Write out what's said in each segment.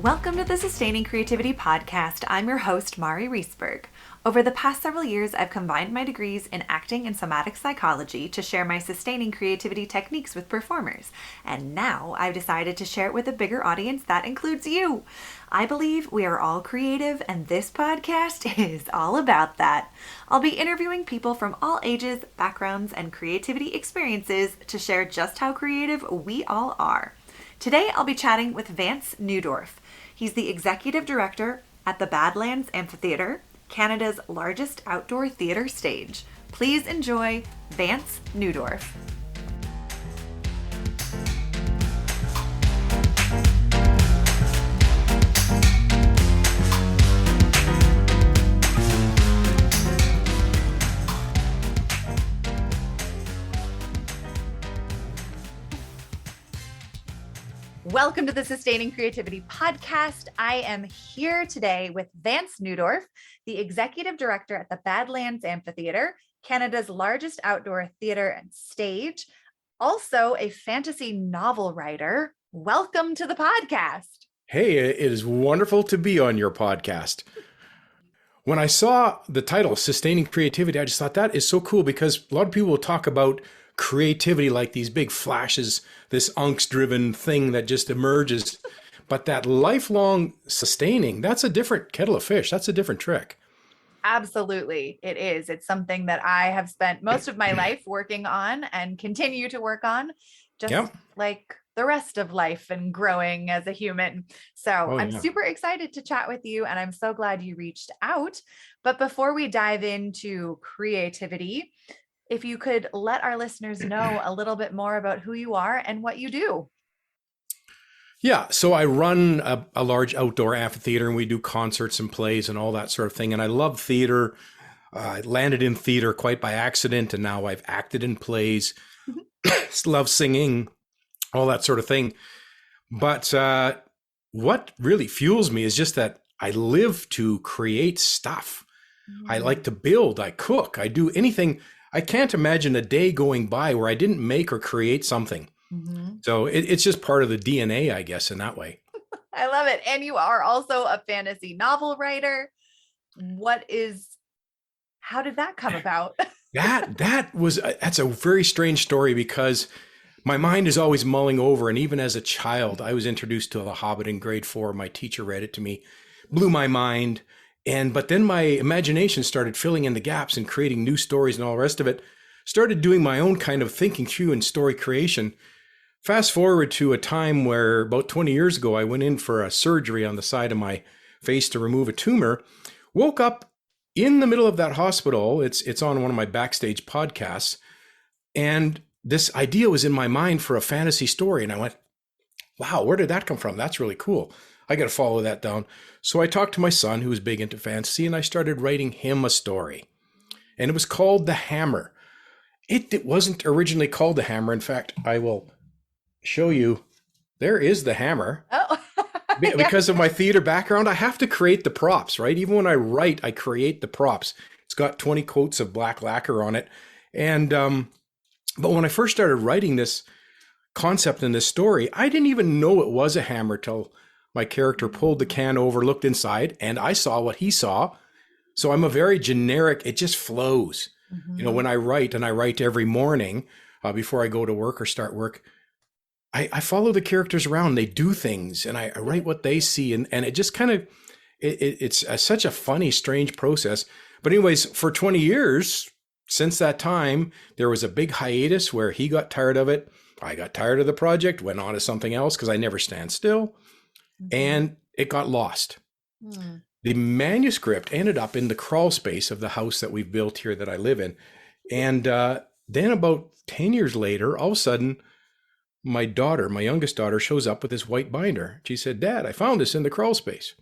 Welcome to the Sustaining Creativity Podcast. I'm your host, Mari Riesberg. Over the past several years, I've combined my degrees in acting and somatic psychology to share my sustaining creativity techniques with performers. And now I've decided to share it with a bigger audience that includes you. I believe we are all creative, and this podcast is all about that. I'll be interviewing people from all ages, backgrounds, and creativity experiences to share just how creative we all are. Today, I'll be chatting with Vance Neudorf. He's the executive director at the Badlands Amphitheatre, Canada's largest outdoor theatre stage. Please enjoy Vance Neudorf. Welcome to the Sustaining Creativity Podcast. I am here today with Vance Neudorf, the executive director at the Badlands Amphitheatre, Canada's largest outdoor theatre and stage, also a fantasy novel writer. Welcome to the podcast. Hey, it is wonderful to be on your podcast. When I saw the title, Sustaining Creativity, I just thought that is so cool because a lot of people will talk about creativity like these big flashes, this angst-driven thing that just emerges. But that lifelong sustaining, that's a different kettle of fish. That's a different trick. Absolutely. It is. It's something that I have spent most of my life working on and continue to work on, just like the rest of life and growing as a human. So I'm super excited to chat with you, and I'm so glad you reached out. But before we dive into creativity, if you could let our listeners know a little bit more about who you are and what you do. Yeah, so I run a large outdoor amphitheater, and we do concerts and plays and all that sort of thing. And I love theater. I landed in theater quite by accident, and now I've acted in plays. Love singing, all that sort of thing. But what really fuels me is just that I live to create stuff. I like to build, I cook, I do anything. I can't imagine a day going by where I didn't make or create something. So it's just part of the DNA, I guess, in that way. I love it. And you are also a fantasy novel writer. How did that come about? That's a very strange story because my mind is always mulling over. And even as a child, I was introduced to The Hobbit in grade 4. My teacher read it to me, blew my mind. But then my imagination started filling in the gaps and creating new stories and all the rest of it. Started doing my own kind of thinking through and story creation. Fast forward to a time where about 20 years ago, I went in for a surgery on the side of my face to remove a tumor. Woke up in the middle of that hospital. It's on one of my backstage podcasts. And this idea was in my mind for a fantasy story. And I went, wow, where did that come from? That's really cool. I got to follow that down. So I talked to my son, who was big into fantasy, and I started writing him a story. And it was called The Hammer. It wasn't originally called The Hammer. In fact, I will show you. There is the hammer. Oh, Because of my theater background, I have to create the props, right? Even when I write, I create the props. It's got 20 coats of black lacquer on it. And but when I first started writing this concept in this story, I didn't even know it was a hammer till my character pulled the can over, looked inside, and I saw what he saw. So I'm a very generic, it just flows. You know, when I write, and I write every morning before I go to work or start work, I follow the characters around. They do things, and I write what they see. And it just kind of, it's such a funny, strange process. But anyways, for 20 years, since that time, there was a big hiatus where he got tired of it. I got tired of the project, went on to something else because I never stand still. And it got lost. The manuscript ended up in the crawl space of the house that we've built here that I live in. And then about 10 years later, all of a sudden, my youngest daughter, shows up with this white binder. She said, Dad, I found this in the crawl space.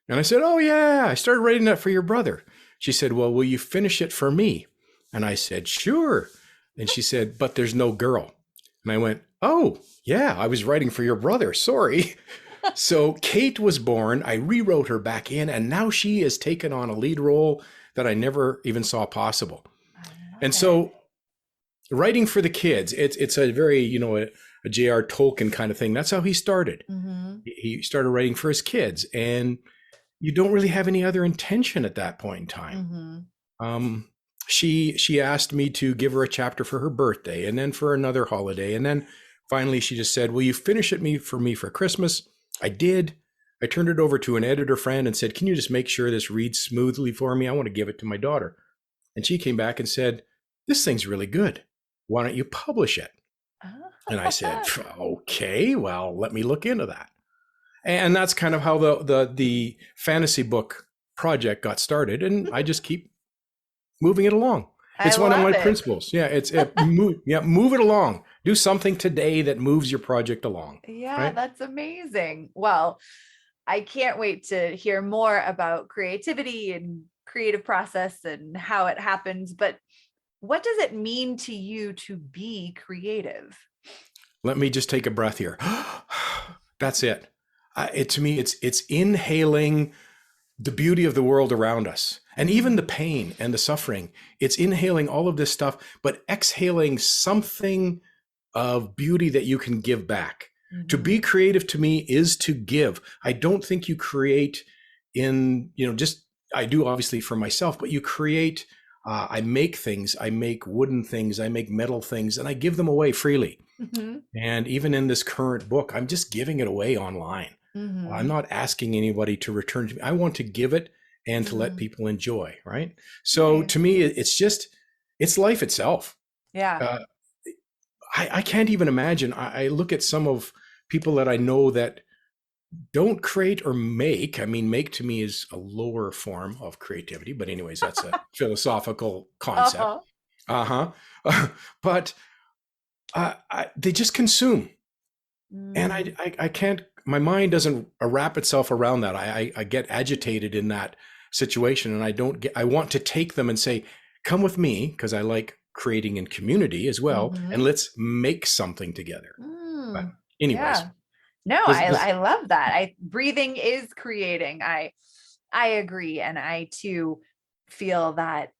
And I said, oh, yeah, I started writing that for your brother. She said, well, will you finish it for me? And I said, sure. And she said, but there's no girl. And I went, oh, yeah, I was writing for your brother. Sorry. So Kate was born. I rewrote her back in, and now she has taken on a lead role that I never even saw possible. And so writing for the kids, it's a very, a J.R. Tolkien kind of thing. That's how he started. He started writing for his kids, and you don't really have any other intention at that point in time. She asked me to give her a chapter for her birthday, and then for another holiday, and then finally she just said, "Will you finish it for me for Christmas?" I did. I turned it over to an editor friend and said, "Can you just make sure this reads smoothly for me? I want to give it to my daughter." And she came back and said, "This thing's really good. Why don't you publish it?" And I said, "Okay, well, let me look into that." And that's kind of how the fantasy book project got started. And I just keep moving it along. It's one of my principles. Yeah, move it along. Do something today that moves your project along. Yeah, right? That's amazing. Well, I can't wait to hear more about creativity and creative process and how it happens. But what does it mean to you to be creative? Let me just take a breath here. That's it. To me, it's inhaling the beauty of the world around us, and even the pain and the suffering. It's inhaling all of this stuff, but exhaling something of beauty that you can give back. Mm-hmm. To be creative to me is to give. I don't think you create I do obviously for myself, but you create, I make things, I make wooden things, I make metal things, and I give them away freely. Mm-hmm. And even in this current book, I'm just giving it away online. Mm-hmm. I'm not asking anybody to return to me. I want to give it and to let people enjoy, right? So to me, it's life itself. Yeah. I can't even imagine. I look at some of people that I know that don't create or make. I mean, make to me is a lower form of creativity, but anyways, that's a philosophical concept. But they just consume. And I can't, my mind doesn't wrap itself around that. I get agitated in that situation, and I want to take them and say, "Come with me," because I like creating in community as well, and let's make something together. But anyways. Yeah. No, I love that. Breathing is creating. I agree. And I too feel that,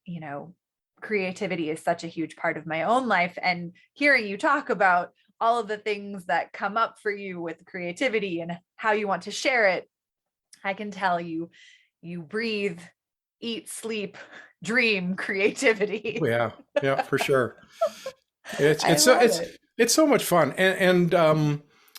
creativity is such a huge part of my own life. And hearing you talk about all of the things that come up for you with creativity and how you want to share it, I can tell you breathe, eat, sleep, dream creativity. Yeah, for sure. It's so much fun. And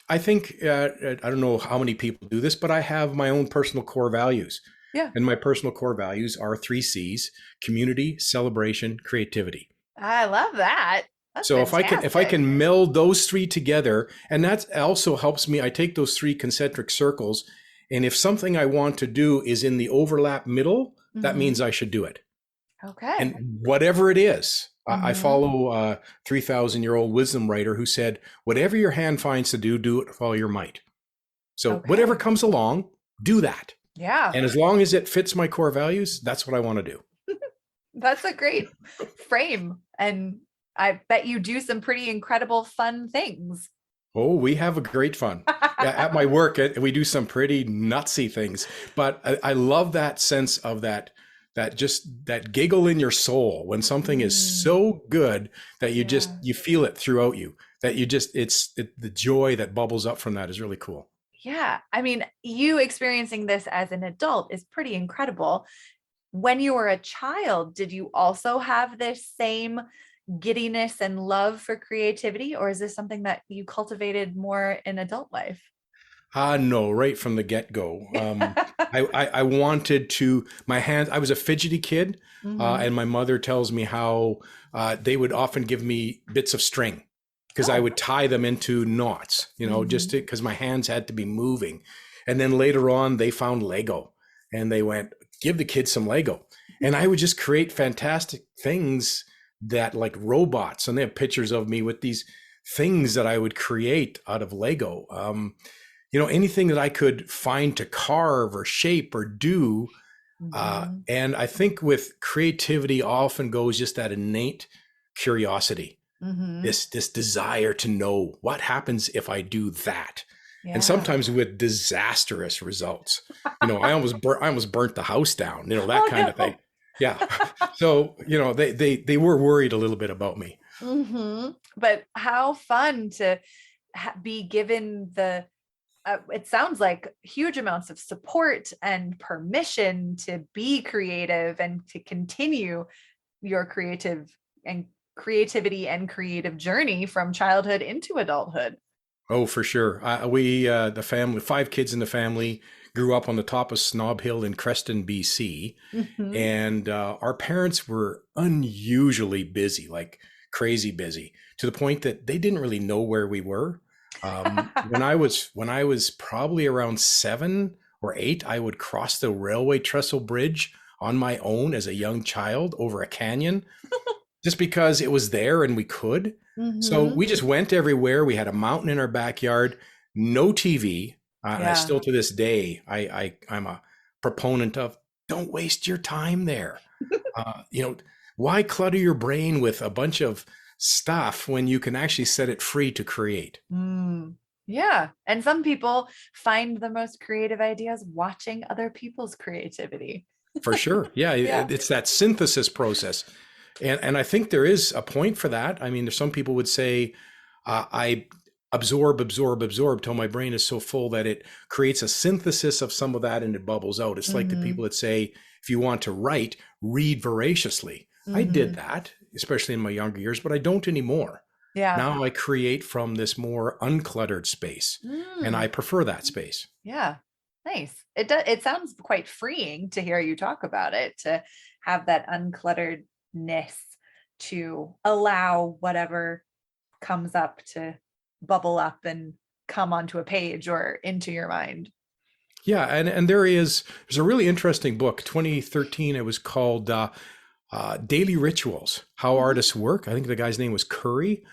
I think, I don't know how many people do this, but I have my own personal core values. Yeah. And my personal core values are 3 C's: community, celebration, creativity. I love that. That's so fantastic. if I can meld those 3 together, and that also helps me, I take those 3 concentric circles, and if something I want to do is in the overlap middle, that means I should do it. Okay. And whatever it is, I follow a 3,000-year-old wisdom writer who said, "Whatever your hand finds to do, do it with all your might." So whatever comes along, do that. Yeah. And as long as it fits my core values, that's what I want to do. That's a great frame. And I bet you do some pretty incredible fun things. Oh, we have a great fun. At my work, we do some pretty nutsy things. But I love that sense of that giggle in your soul when something is so good that you feel it throughout you, that the joy that bubbles up from that is really cool. Yeah. I mean, you experiencing this as an adult is pretty incredible. When you were a child, did you also have this same giddiness and love for creativity, or is this something that you cultivated more in adult life? No, right from the get-go. I wanted to, my hands, I was a fidgety kid, and my mother tells me how they would often give me bits of string because I would tie them into knots, just because my hands had to be moving. And then later on, they found Lego and they went, "Give the kids some Lego." And I would just create fantastic things that, like robots, and they have pictures of me with these things that I would create out of Lego. Anything that I could find to carve or shape or do. And I think with creativity often goes just that innate curiosity, this desire to know what happens if I do that. Yeah. And sometimes with disastrous results. I almost burnt the house down, that kind of thing. Yeah. So, they were worried a little bit about me. But how fun to be given the it sounds like huge amounts of support and permission to be creative and to continue your creativity and creative journey from childhood into adulthood. Oh, for sure. The family, 5 kids in the family, grew up on the top of Snob Hill in Creston, BC. Mm-hmm. And our parents were unusually busy, like crazy busy, to the point that they didn't really know where we were. When I was probably around 7 or 8, I would cross the railway trestle bridge on my own as a young child over a canyon, just because it was there and we could. So Mm-hmm. we just went everywhere. We had a mountain in our backyard, no TV. And I Yeah. still to this day, I'm a proponent of don't waste your time there. You know, why clutter your brain with a bunch of stuff when you can actually set it free to create? Mm. Yeah. And some people find the most creative ideas watching other people's creativity. For sure. Yeah, Yeah. it's that synthesis process. And I think there is a point for that. I mean, some people would say, I absorb till my brain is so full that it creates a synthesis of some of that and it bubbles out. It's like the Mm-hmm. people that say, if you want to write, read voraciously. I did Mm-hmm. that, especially in my younger years, but I don't anymore. Yeah. Now I create from this more uncluttered space, and I Mm. prefer that space. Yeah. Nice. It sounds quite freeing to hear you talk about it, to have that unclutteredness, to allow whatever comes up to bubble up and come onto a page or into your mind. Yeah, and there's a really interesting book, 2013. It was called Daily Rituals: How Mhm. Artists Work. I think the guy's name was Curry,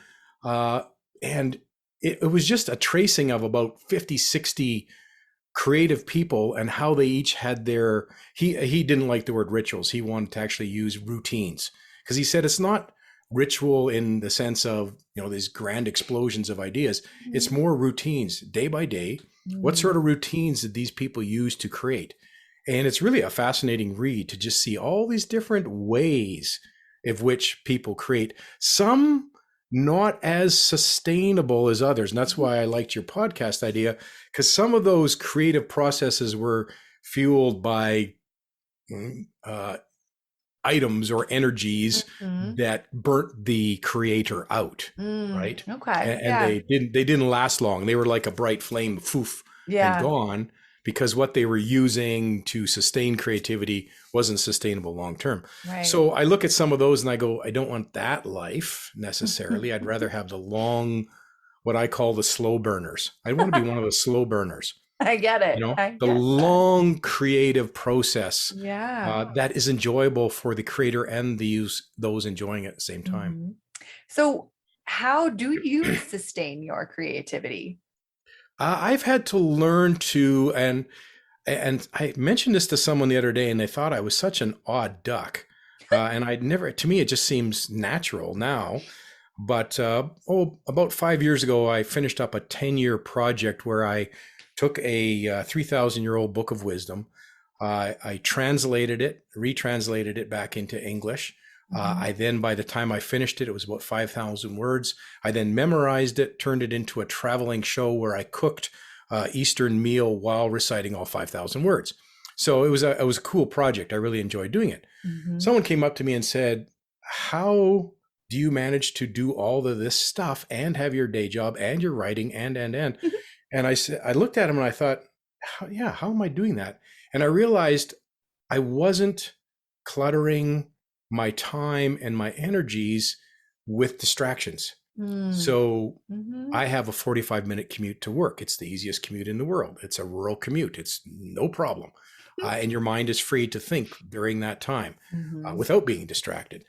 and it was just a tracing of about 50, 60 creative people and how they each had their. He didn't like the word rituals. He wanted to actually use routines, because he said it's not ritual in the sense of, these grand explosions of ideas. It's more routines, day by day. What Mm. sort of routines did these people use to create? And it's really a fascinating read to just see all these different ways of which people create, some not as sustainable as others. And that's why I liked your podcast idea, because some of those creative processes were fueled by uh, items or energies Mhm. that burnt the creator out, Mm. right? Okay. And Yeah. they didn't last long. They were like a bright flame, poof, and Yeah. gone, because what they were using to sustain creativity wasn't sustainable long term. Right. So I look at some of those and I go, I don't want that life necessarily. I'd rather have the long, what I call the slow burners. I want to be one of the slow burners. I get it. I The get that. long creative process Yeah. that is enjoyable for the creator and those enjoying it at the same time. Mhm. So, how do you sustain your creativity? I've had to learn to, and I mentioned this to someone the other day, and they thought I was such an odd duck. And I'd never, to me, it just seems natural now. But about 5 years ago, I finished up a 10-year project where I took a 3,000-year-old book of wisdom. I translated it, retranslated it back into English. Mhm. I then, by the time I finished it, it was about 5,000 words. I then memorized it, turned it into a traveling show where I cooked Eastern meal while reciting all 5,000 words. So it was a cool project. I really enjoyed doing it. Mhm. Someone came up to me and said, "How do you manage to do all of this stuff and have your day job and your writing and?" And I said, I looked at him and I thought, how am I doing that? And I realized I wasn't cluttering my time and my energies with distractions. Mm. So Mhm. I have a 45-minute commute to work. It's the easiest commute in the world. It's a rural commute. It's no problem. And your mind is free to think during that time Mhm. without being distracted.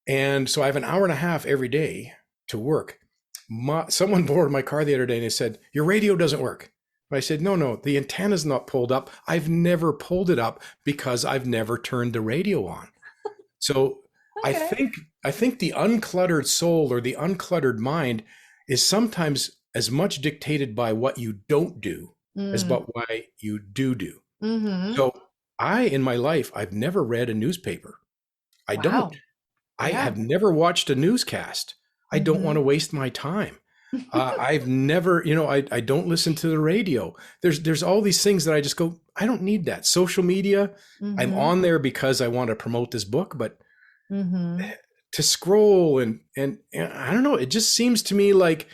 And so I have an hour and a half every day to work. Someone borrowed my car the other day and they said, "Your radio doesn't work." I said, no, the antenna's not pulled up. I've never pulled it up because I've never turned the radio on. So I Okay. think the uncluttered soul or the uncluttered mind is sometimes as much dictated by what you don't do as Mm. about why you do. Mhm. So in my life, I've never read a newspaper. I don't. Wow. I Yeah. have never watched a newscast. I don't want to Mhm. waste my time. I've never, I don't listen to the radio. There's all these things that I just go, I don't need that. Social media, I'm Mm-hmm. on there because I want to promote this book, but Mm-hmm. to scroll and I don't know, it just seems to me like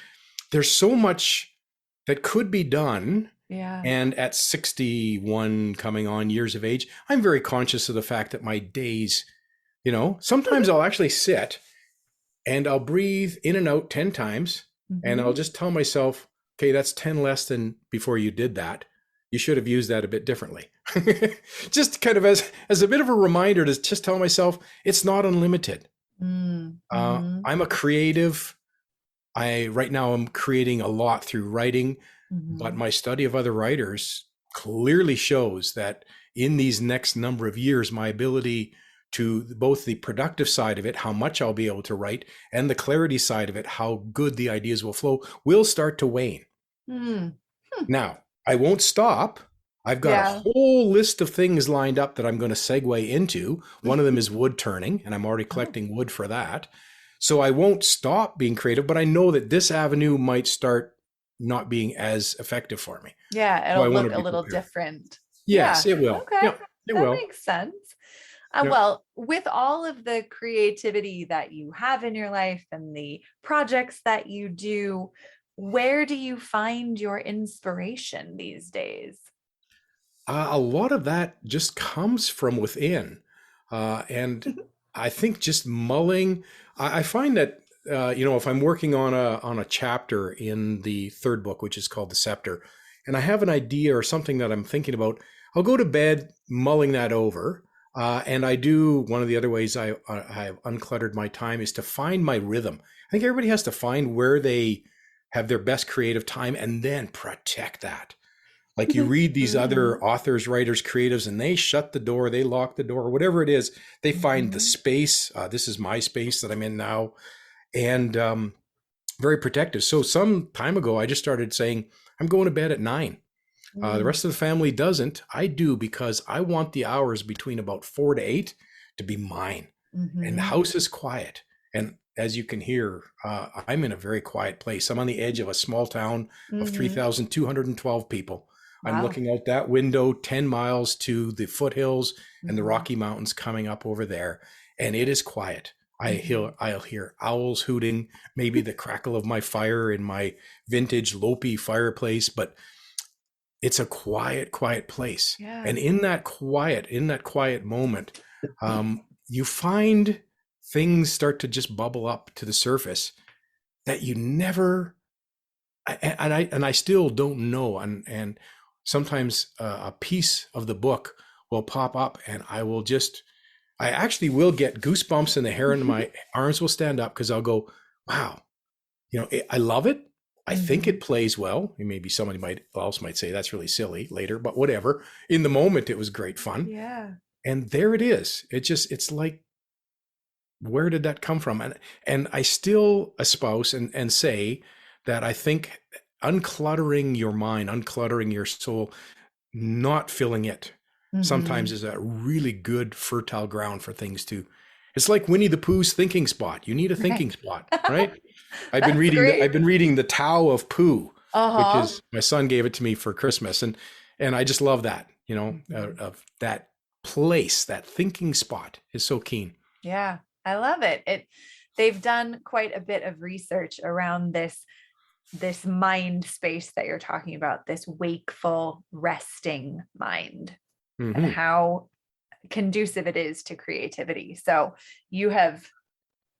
there's so much that could be done. Yeah. And at 61 coming on years of age, I'm very conscious of the fact that my days, sometimes I'll actually sit and I'll breathe in and out 10 times. And Mm-hmm. I'll just tell myself, okay, that's 10 less than before you did that. You should have used that a bit differently. Just kind of as a bit of a reminder to just tell myself, it's not unlimited. Mm-hmm. I'm a creative. Right now I'm creating a lot through writing, but Mm-hmm. my study of other writers clearly shows that in these next number of years, my ability to both the productive side of it, how much I'll be able to write, and the clarity side of it, how good the ideas will flow, will start to wane. Mm. Now, I won't stop. I've got a Yeah. whole list of things lined up that I'm going to segue into. One of them is wood turning, and I'm already collecting wood for that. So I won't stop being creative, but I know that this avenue might start not being as effective for me. Yeah, So I it'll want look to a be little prepared. different. Yes, Yeah. it will. Okay. Yeah, it That will. makes sense. Yeah. Well, with all of the creativity that you have in your life and the projects that you do, where do you find your inspiration these days? A lot of that just comes from within. And I think just mulling, I find that, if I'm working on a chapter in the third book, which is called The Scepter, and I have an idea or something that I'm thinking about, I'll go to bed mulling that over. And I do, one of the other ways I've uncluttered my time is to find my rhythm. I think everybody has to find where they have their best creative time and then protect that. Like you read these Mhm. other authors, writers, creatives, and they shut the door, they lock the door, whatever it is, they find the Mhm. space. This is my space that I'm in now, and very protective. So some time ago, I just started saying, I'm going to bed at 9. The Mm. rest of the family doesn't. I do because I want the hours between about 4 to 8 to be mine. And the Mhm. house is quiet. And as you can hear, I'm in a very quiet place. I'm on the edge of a small town of Mhm. 3,212 people. I'm Wow. looking out that window 10 miles to the foothills and the Mhm. Rocky Mountains coming up over there. And it is quiet. Mhm. I'll hear owls hooting, maybe the crackle of my fire in my vintage Lopi fireplace, but it's a quiet place. Yeah. And in that quiet moment, you find things start to just bubble up to the surface that you never, and I still don't know. And sometimes a piece of the book will pop up and I actually will get goosebumps and the hair in my arms will stand up because I'll go, wow, I love it. I think it Mhm. plays well. And maybe somebody else might say that's really silly later, but whatever. In the moment, it was great fun. Yeah. And there it is. It's like, where did that come from? And I still espouse and say that I think uncluttering your mind, uncluttering your soul, not filling it sometimes Mhm. is a really good fertile ground for things to. It's like Winnie the Pooh's thinking spot. You need a Right. thinking spot, right? That's great. I've been reading the Tao of Pooh, which Uh-huh. is my son gave it to me for Christmas, and I just love that. Mhm. Of that place, that thinking spot is so keen. Yeah, I love it. They've done quite a bit of research around this mind space that you're talking about, this wakeful, resting mind, and Hmm. how conducive it is to creativity. So you have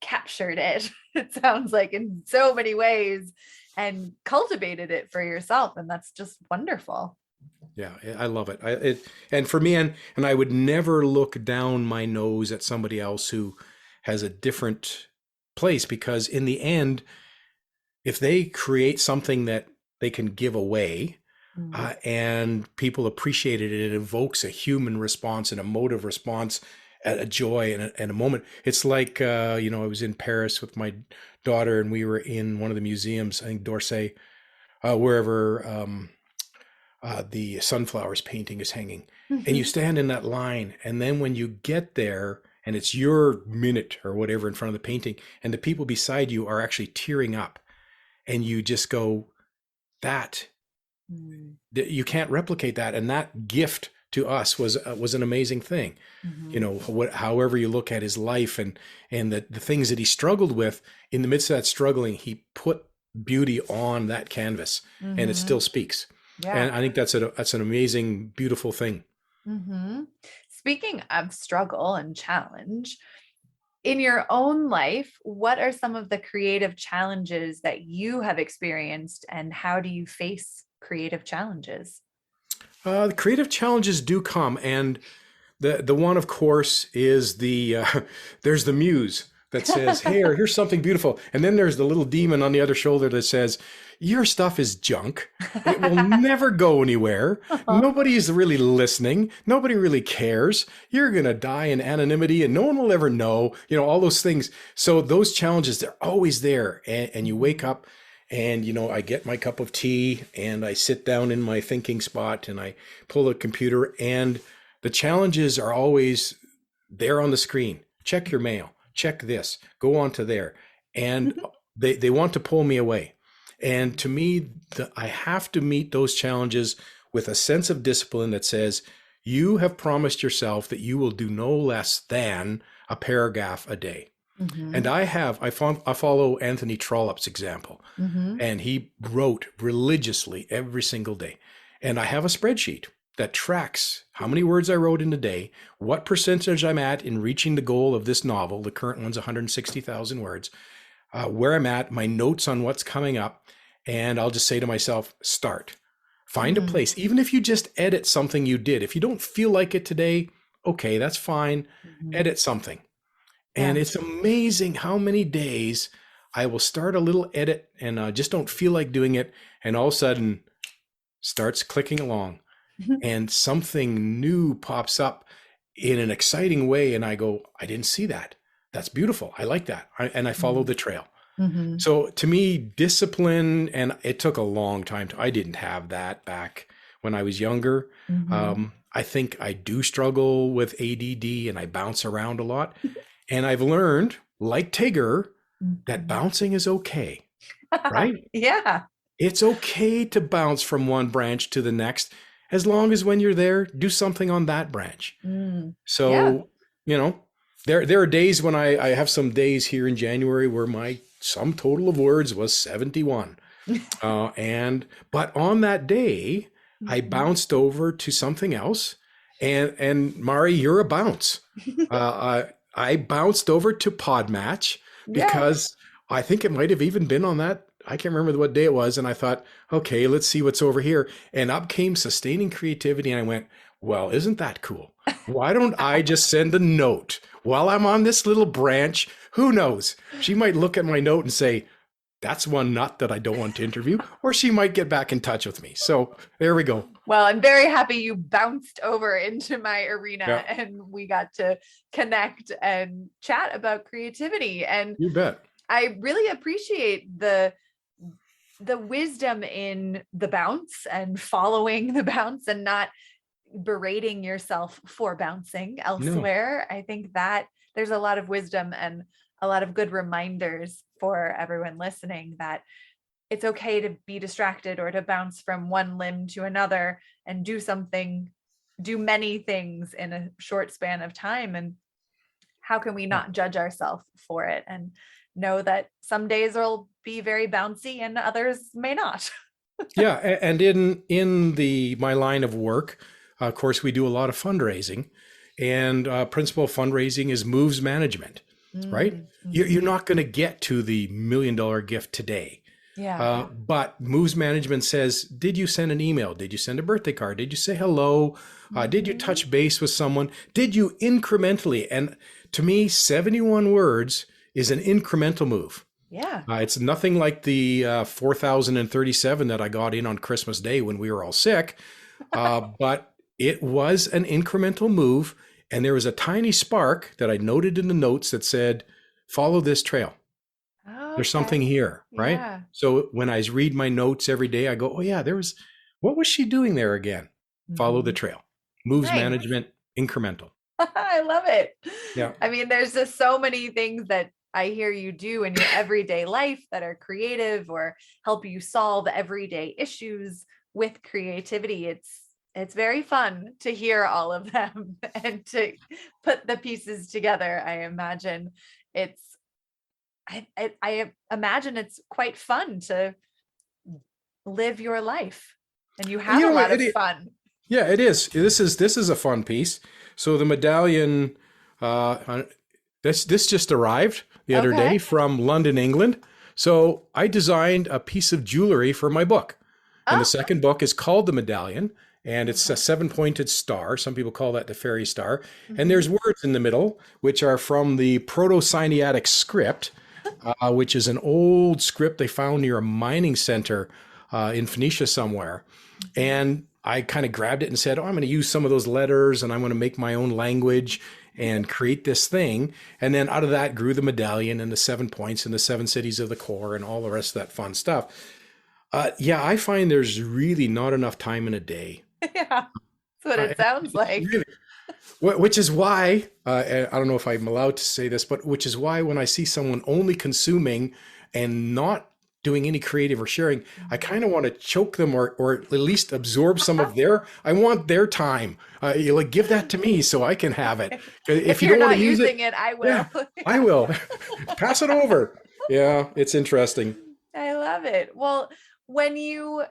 captured it, it sounds like, in so many ways and cultivated it for yourself. And that's just wonderful. Yeah, I love it. And for me, and I would never look down my nose at somebody else who has a different place because in the end, if they create something that they can give away, Mm. and people appreciate it, it evokes a human response, an emotive response, a joy, and a moment. It's like, I was in Paris with my daughter, and we were in one of the museums, I think d'Orsay, wherever the sunflowers painting is hanging. And you stand in that line, and then when you get there, and it's your minute or whatever in front of the painting, and the people beside you are actually tearing up and you just go, that you can't replicate that. And that gift to us was an amazing thing. You know, however you look at his life and the things that he struggled with, in the midst of that struggling, he put beauty on that canvas, and it still speaks. Yeah. And I think that's an amazing, beautiful thing. Speaking of struggle and challenge, in your own life, what are some of the creative challenges that you have experienced, and how do you face creative challenges? The creative challenges do come, and the one, of course, is there's the muse that says, "Hey, here's something beautiful," and then there's the little demon on the other shoulder that says, "Your stuff is junk. It will never go anywhere. Nobody's really listening. Nobody really cares. You're gonna die in anonymity, and no one will ever know." You know, all those things. So those challenges, they're always there, and you wake up. And, you know, I get my cup of tea and I sit down in my thinking spot and I pull the computer, and the challenges are always there on the screen. Check your mail, check this, go on to there. And they want to pull me away. And to me, I have to meet those challenges with a sense of discipline that says, you have promised yourself that you will do no less than a paragraph a day. And I follow Anthony Trollope's example, and he wrote religiously every single day. And I have a spreadsheet that tracks how many words I wrote in a day, what percentage I'm at in reaching the goal of this novel. The current one's 160,000 words, where I'm at, my notes on what's coming up. And I'll just say to myself, start, find a place. Even if you just edit something you did, if you don't feel like it today, okay, that's fine. Edit something. And it's amazing how many days I will start a little edit and I just don't feel like doing it. And all of a sudden starts clicking along and something new pops up in an exciting way. And I go, I didn't see that. That's beautiful. I like that. And I follow the trail. So to me, discipline, and it took a long time. I didn't have that back when I was younger. I think I do struggle with ADD and I bounce around a lot. And I've learned, like Tigger, that bouncing is okay, right? Yeah. It's okay to bounce from one branch to the next, as long as when you're there, do something on that branch. So, you know, there are days when I have some days here in January where my sum total of words was 71. But on that day, I bounced over to something else. And Mari, you're a bounce. I bounced over to Podmatch because I think it might have even been on that. I can't remember what day it was. And I thought, okay, let's see what's over here. And up came Sustaining Creativity. And I went, well, isn't that cool? Why don't I just send a note while I'm on this little branch? Who knows? She might look at my note and say, that's one nut that I don't want to interview, or she might get back in touch with me. So there we go. Well, I'm very happy you bounced over into my arena and we got to connect and chat about creativity. And you bet. I really appreciate the wisdom in the bounce and following the bounce and not berating yourself for bouncing elsewhere. No. I think that there's a lot of wisdom and a lot of good reminders for everyone listening that it's okay to be distracted or to bounce from one limb to another and do many things in a short span of time. And how can we not judge ourselves for it and know that some days will be very bouncy and others may not. Yeah. And in my line of work, of course, we do a lot of fundraising, and principal fundraising is moves management. Right? You're not going to get to the $1 million gift today. But moves management says, did you send an email? Did you send a birthday card? Did you say hello? Did you touch base with someone? Did you incrementally? And to me, 71 words is an incremental move. Yeah. It's nothing like the 4,037 that I got in on Christmas Day when we were all sick. But it was an incremental move. And there was a tiny spark that I noted in the notes that said, follow this trail. Okay. There's something here, right? Yeah. So when I read my notes every day, I go, oh yeah, what was she doing there again? Follow the trail. Moves management, incremental. I love it. Yeah. I mean, there's just so many things that I hear you do in your everyday life that are creative or help you solve everyday issues with creativity. It's very fun to hear all of them and to put the pieces together. I imagine it's I imagine it's quite fun to live your life, and you have a lot of fun. Yeah, it is. This is a fun piece. So the medallion, this just arrived the other day from London, England. So I designed a piece of jewelry for my book. And the second book is called The Medallion, and it's a 7-pointed star. Some people call that the fairy star. And there's words in the middle, which are from the Proto-Sinaitic script, which is an old script they found near a mining center in Phoenicia somewhere. And I kind of grabbed it and said, I'm going to use some of those letters and I'm going to make my own language and create this thing. And then out of that grew the medallion and the 7 points and the 7 cities of the core and all the rest of that fun stuff. I find there's really not enough time in a day. Yeah, that's what it sounds like. Really, which is why, I don't know if I'm allowed to say this, but which is why when I see someone only consuming and not doing any creative or sharing, I kind of want to choke them or at least absorb some of I want their time. You like, give that to me so I can have it. If you don't want to use it, I will. Yeah, I will. Pass it over. Yeah, it's interesting. I love it. Well, when you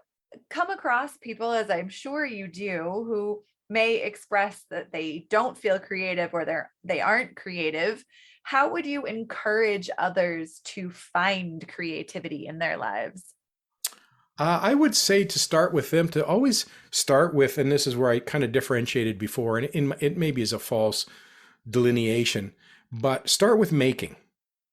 come across people, as I'm sure you do, who may express that they don't feel creative or they aren't creative, how would you encourage others to find creativity in their lives? I would say to start with them, to always start with, and this is where I kind of differentiated before, and it maybe is a false delineation, but start with making.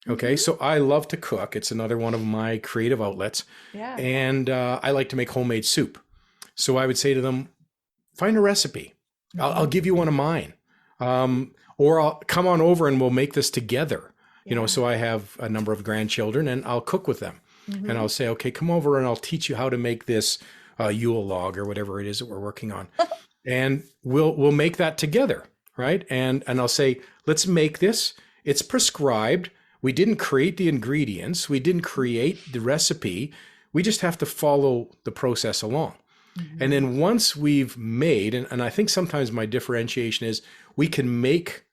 Okay, so I love to cook. It's another one of my creative outlets. Yeah. And I like to make homemade soup. So I would say to them, find a recipe. I'll give you one of mine. Or I'll come on over and we'll make this together. You know, so I have a number of grandchildren and I'll cook with them. And I'll say, okay, come over and I'll teach you how to make this Yule log or whatever it is that we're working on. And we'll make that together, right? And I'll say, let's make this. It's prescribed. We didn't create the ingredients. We didn't create the recipe. We just have to follow the process along. And then once we've made, and I think sometimes my differentiation is we can make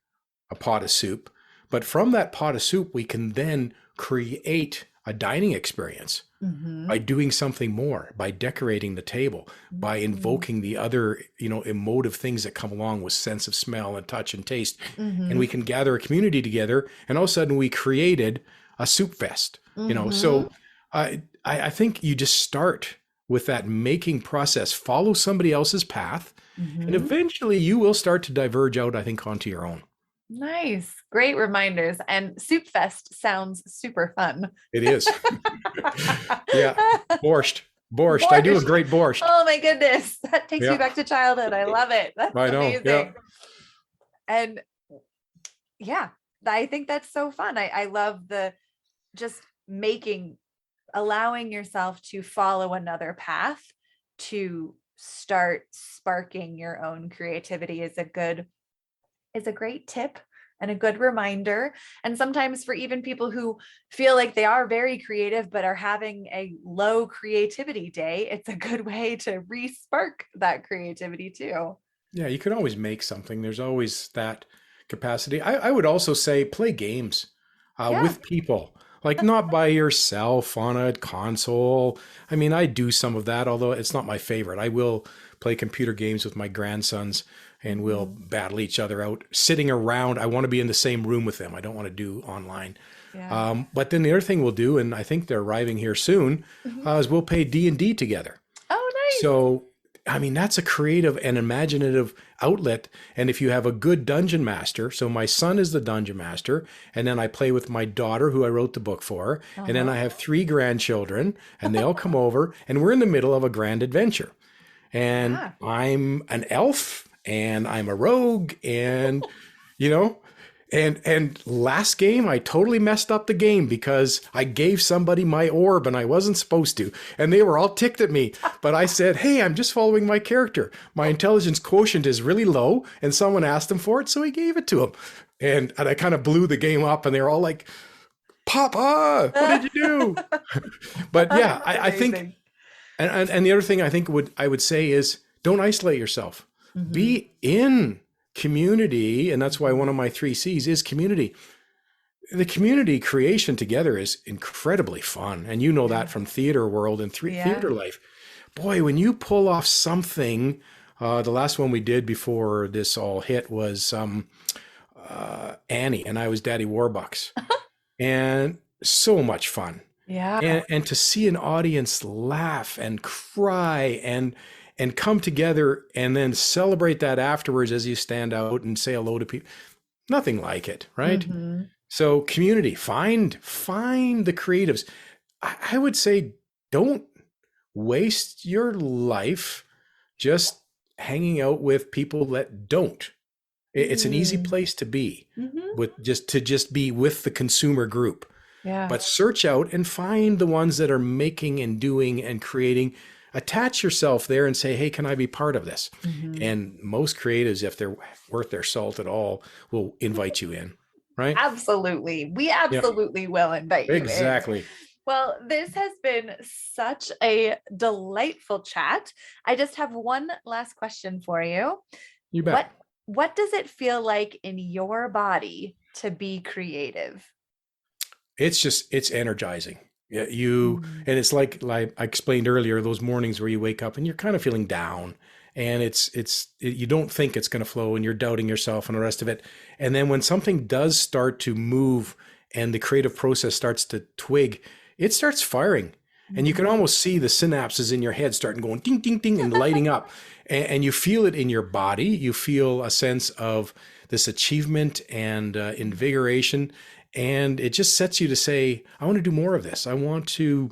a pot of soup, but from that pot of soup, we can then create a dining experience by doing something more, by decorating the table, by invoking the other, emotive things that come along with sense of smell and touch and taste. And we can gather a community together, and all of a sudden we created a soup fest, So I think you just start with that making process, follow somebody else's path, and eventually you will start to diverge out, I think, onto your own. Nice. Great reminders. And Soup Fest sounds super fun. It is. Yeah. Borscht. I do a great borscht. Oh my goodness. That takes me back to childhood. I love it. That's amazing. Yeah. And I think that's so fun. I love the just allowing yourself to follow another path to start sparking your own creativity is a great tip and a good reminder. And sometimes for even people who feel like they are very creative, but are having a low creativity day, it's a good way to re-spark that creativity too. Yeah, you can always make something. There's always that capacity. I would also say play games with people, like not by yourself on a console. I mean, I do some of that, although it's not my favorite. I will play computer games with my grandsons and we'll battle each other out sitting around. I want to be in the same room with them. I don't want to do online. Yeah. But then the other thing we'll do, and I think they're arriving here soon, is we'll play D&D together. Oh, nice. So, I mean, that's a creative and imaginative outlet. And if you have a good dungeon master, so my son is the dungeon master, and then I play with my daughter who I wrote the book for, and then I have 3 grandchildren, and they all come over, and we're in the middle of a grand adventure. And I'm an elf, and I'm a rogue, and, and last game, I totally messed up the game because I gave somebody my orb and I wasn't supposed to. And they were all ticked at me. But I said, hey, I'm just following my character. My intelligence quotient is really low, and someone asked him for it, so he gave it to him. And I kind of blew the game up, and they were all like, Papa, what did you do? But yeah, I think, Amazing. and the other thing I would say is don't isolate yourself. Mhm. Be in community. And that's why one of my 3 C's is community. The community creation together is incredibly fun. And you know that Yeah. from theater world and Yeah. theater life. Boy, when you pull off something, the last one we did before this all hit was Annie, and I was Daddy Warbucks, and so much fun. Yeah. And to see an audience laugh and cry and come together and then celebrate that afterwards as you stand out and say hello to people, nothing like it, right? Mhm. So community, find the creatives. I would say don't waste your life just hanging out with people that don't. It's an easy Mm. place to be, Mhm. with just be with the consumer group. Yeah. But search out and find the ones that are making and doing and creating. Attach yourself there and say, hey, can I be part of this? Mhm. And most creatives, if they're worth their salt at all, will invite you in, right? Absolutely. We Yeah, absolutely will invite you in. exactly. Well, this has been such a delightful chat. I just have one last question for you. You What bet. what does it feel like in your body to be creative? It's energizing. Yeah, Mm. and it's like I explained earlier, those mornings where you wake up and you're kind of feeling down, and you don't think it's going to flow, and you're doubting yourself and the rest of it. And then when something does start to move and the creative process starts to twig, it starts firing, and you can Mhm. almost see the synapses in your head starting going ding ding ding and lighting up, and you feel it in your body. You feel a sense of this achievement and invigoration, and it just sets you to say, I want to do more of this. I want to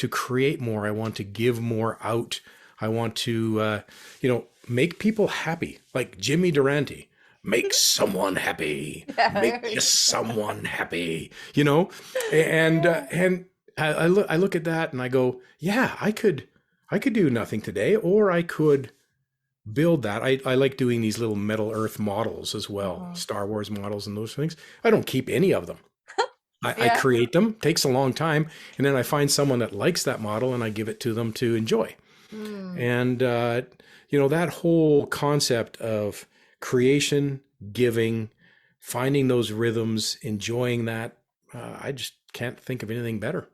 create more. I want to give more out. I want to make people happy, like Jimmy Durante. Make someone happy. Make Yeah. just someone happy. You know, and I look at that and I go, yeah, I could do nothing today, or I could build that. I like doing these little Metal Earth models as well, Uh-huh. Star Wars models and those things. I don't keep any of them. I Yeah. create them, takes a long time, and then I find someone that likes that model and I give it to them to enjoy. Mm. And that whole concept of creation, giving, finding those rhythms, enjoying that, I just can't think of anything better.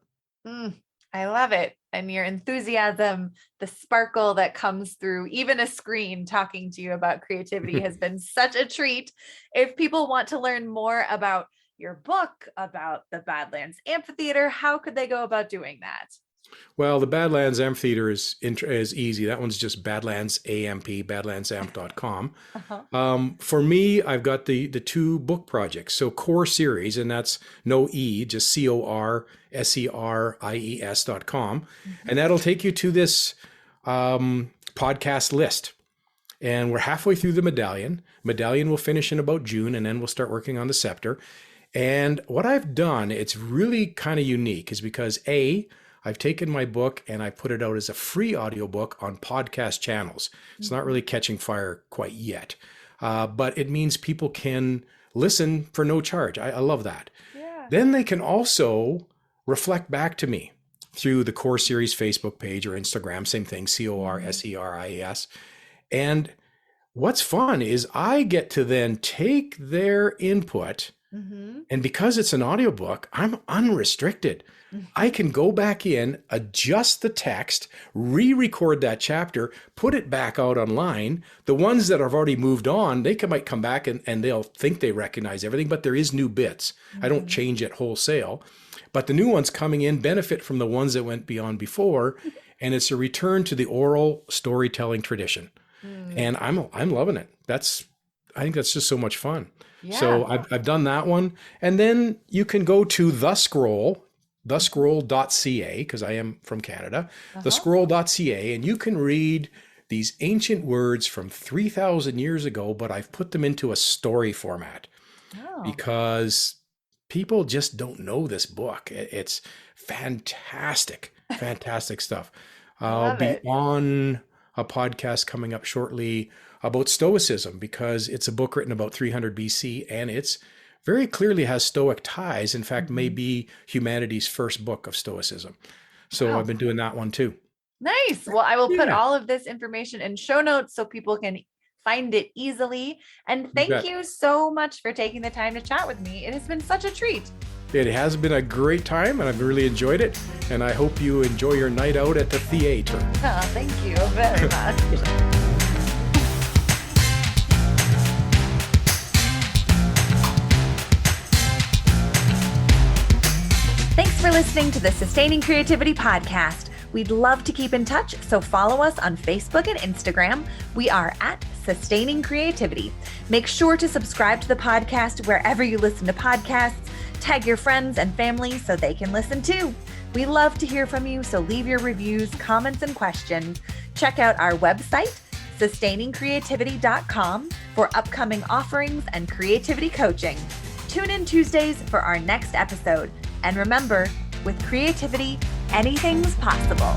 Mm, I love it. And your enthusiasm, the sparkle that comes through even a screen talking to you about creativity has been such a treat. If people want to learn more about your book, about the Badlands Amphitheatre, how could they go about doing that? Well, the Badlands Amphitheatre is easy. That one's just Badlands AMP, badlandsamp.com. Uh-huh. For me, I've got the 2 book projects. So Core Series, and that's no E, just CORSERIES.com. Mhm. And that'll take you to this podcast list. And we're halfway through the medallion. Medallion will finish in about June, and then we'll start working on the scepter. And what I've done, it's really kind of unique, is because I've taken my book and I put it out as a free audiobook on podcast channels. It's not Mhm. really catching fire quite yet, but it means people can listen for no charge. I love that. Yeah. Then they can also reflect back to me through the Core Series Facebook page or Instagram, same thing, Mhm. CORSERIES. And what's fun is I get to then take their input, Mhm. and because it's an audiobook, I'm unrestricted. I can go back in, adjust the text, re-record that chapter, put it back out online. The ones that have already moved on, might come back and they'll think they recognize everything, but there is new bits. I don't Mhm. change it wholesale. But the new ones coming in benefit from the ones that went beyond before, and it's a return to the oral storytelling tradition. Mm. And I'm loving it. I think that's just so much fun. Yeah. So I've done that one. And then you can go to thescroll.ca, because I am from Canada, Uh-huh. thescroll.ca, and you can read these ancient words from 3,000 years ago, but I've put them into a story format Oh, because people just don't know this book. It's fantastic, fantastic stuff. I I'll love be it. on a podcast coming up shortly about Stoicism, because it's a book written about 300 BC and it's very clearly has Stoic ties. In fact, may be humanity's first book of Stoicism. So I've been doing that one too. Nice. Well, I will put all of this information in show notes so people can find it easily. And thank you so much for taking the time to chat with me. It has been such a treat. It has been a great time, and I've really enjoyed it. And I hope you enjoy your night out at the theater. Oh, thank you very much. Thanks for listening to the Sustaining Creativity Podcast. We'd love to keep in touch, so follow us on Facebook and Instagram. We are at Sustaining Creativity. Make sure to subscribe to the podcast wherever you listen to podcasts. Tag your friends and family so they can listen too. We love to hear from you, so leave your reviews, comments, and questions. Check out our website, sustainingcreativity.com, for upcoming offerings and creativity coaching. Tune in Tuesdays for our next episode. And remember, with creativity, anything's possible.